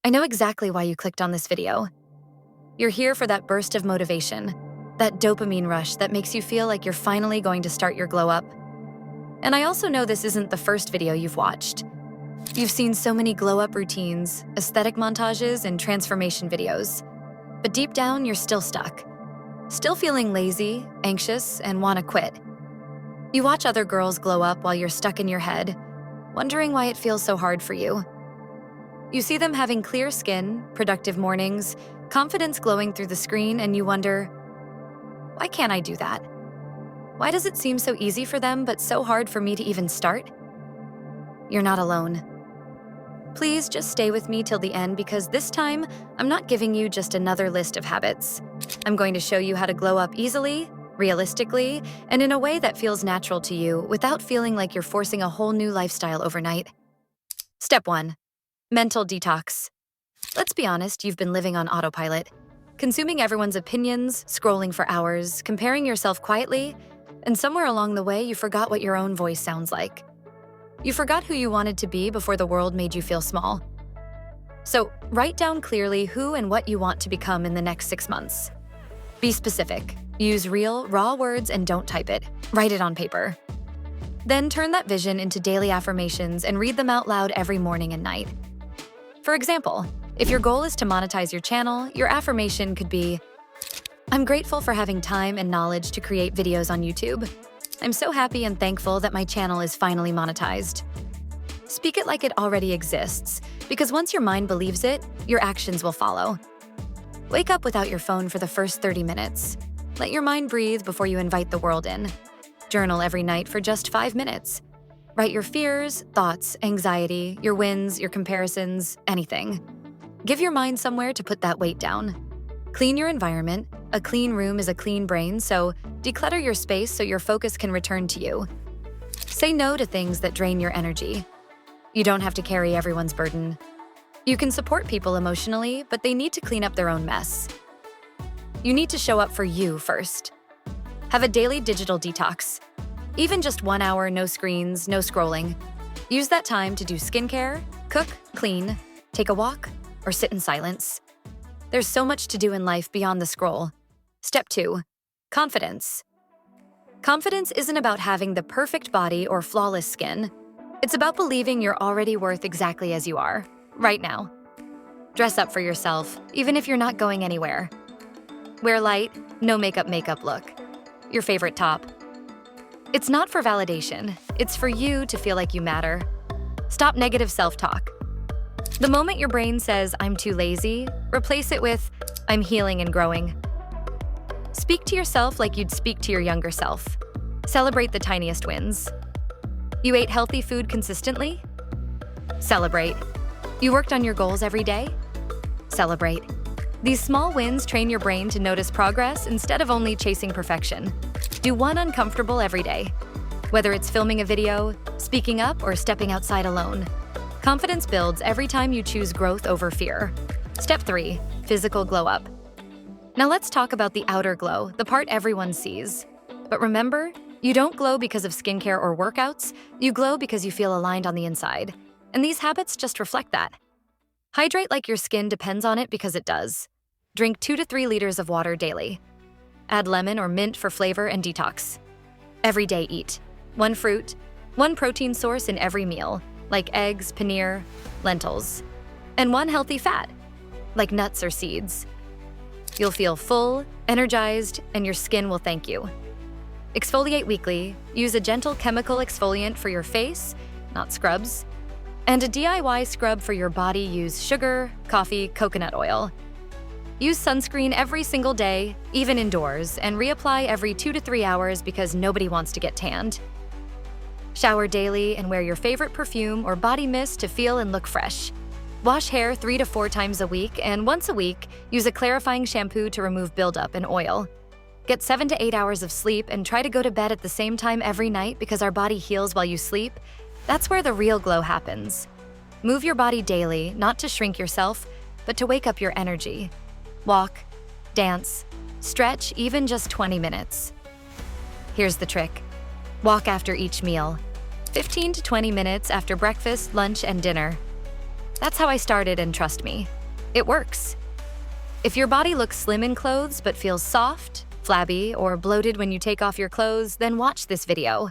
I know exactly why you clicked on this video. You're here for that burst of motivation, that dopamine rush that makes you feel like you're finally going to start your glow up. And I also know this isn't the first video you've watched. You've seen so many glow up routines, aesthetic montages, and transformation videos. But deep down, you're still stuck. Still feeling lazy, anxious, and want to quit. You watch other girls glow up while you're stuck in your head, wondering why it feels so hard for you. You see them having clear skin, productive mornings, confidence glowing through the screen, and you wonder, why can't I do that? Why does it seem so easy for them but so hard for me to even start? You're not alone. Please just stay with me till the end because this time, I'm not giving you just another list of habits. I'm going to show you how to glow up easily, realistically, and in a way that feels natural to you without feeling like you're forcing a whole new lifestyle overnight. Step 1. Mental detox. Let's be honest, you've been living on autopilot, consuming everyone's opinions, scrolling for hours, comparing yourself quietly, and somewhere along the way you forgot what your own voice sounds like. You forgot who you wanted to be before the world made you feel small. So, write down clearly who and what you want to become in the next 6 months. Be specific. Use real, raw words and don't type it. Write it on paper. Then turn that vision into daily affirmations and read them out loud every morning and night. For example, if your goal is to monetize your channel, your affirmation could be, I'm grateful for having time and knowledge to create videos on YouTube. I'm so happy and thankful that my channel is finally monetized. Speak it like it already exists, because once your mind believes it, your actions will follow. Wake up without your phone for the first 30 minutes. Let your mind breathe before you invite the world in. Journal every night for just 5 minutes. Write your fears, thoughts, anxiety, your wins, your comparisons, anything. Give your mind somewhere to put that weight down. Clean your environment. A clean room is a clean brain, so declutter your space so your focus can return to you. Say no to things that drain your energy. You don't have to carry everyone's burden. You can support people emotionally, but they need to clean up their own mess. You need to show up for you first. Have a daily digital detox. Even just 1 hour, no screens, no scrolling. Use that time to do skincare, cook, clean, take a walk, or sit in silence. There's so much to do in life beyond the scroll. Step 2. Confidence. Confidence isn't about having the perfect body or flawless skin. It's about believing you're already worth exactly as you are, right now. Dress up for yourself, even if you're not going anywhere. Wear light, no makeup look. Your favorite top. It's not for validation. It's for you to feel like you matter. Stop negative self-talk. The moment your brain says, I'm too lazy, replace it with, I'm healing and growing. Speak to yourself like you'd speak to your younger self. Celebrate the tiniest wins. You ate healthy food consistently? Celebrate. You worked on your goals every day? Celebrate. These small wins train your brain to notice progress instead of only chasing perfection. Do one uncomfortable every day. Whether it's filming a video, speaking up, or stepping outside alone. Confidence builds every time you choose growth over fear. Step 3. Physical glow up. Now let's talk about the outer glow, the part everyone sees. But remember, you don't glow because of skincare or workouts, you glow because you feel aligned on the inside. And these habits just reflect that. Hydrate like your skin depends on it because it does. Drink 2 to 3 liters of water daily. Add lemon or mint for flavor and detox. Every day eat 1 fruit, 1 protein source in every meal, like eggs, paneer, lentils, and 1 healthy fat, like nuts or seeds. You'll feel full, energized, and your skin will thank you. Exfoliate weekly. Use a gentle chemical exfoliant for your face, not scrubs, and a DIY scrub for your body. Use sugar, coffee, coconut oil. Use sunscreen every single day, even indoors, and reapply every 2 to 3 hours because nobody wants to get tanned. Shower daily and wear your favorite perfume or body mist to feel and look fresh. Wash hair 3 to 4 times a week, and once a week, use a clarifying shampoo to remove buildup and oil. Get 7 to 8 hours of sleep and try to go to bed at the same time every night because our body heals while you sleep. That's where the real glow happens. Move your body daily, not to shrink yourself, but to wake up your energy. Walk, dance, stretch even just 20 minutes. Here's the trick. Walk after each meal. 15 to 20 minutes after breakfast, lunch, and dinner. That's how I started, and trust me, it works. If your body looks slim in clothes but feels soft, flabby, or bloated when you take off your clothes, then watch this video.